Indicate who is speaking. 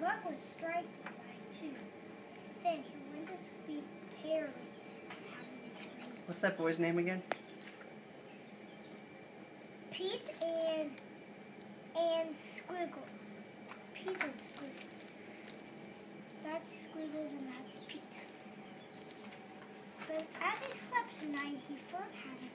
Speaker 1: dog was striped too. Then he went to sleep hairy, having a dream.
Speaker 2: What's that boy's name again?
Speaker 1: Pete and Squiggles. Pete and Squiggles. That's Squiggles and that's Pete. But as he slept tonight, he first had a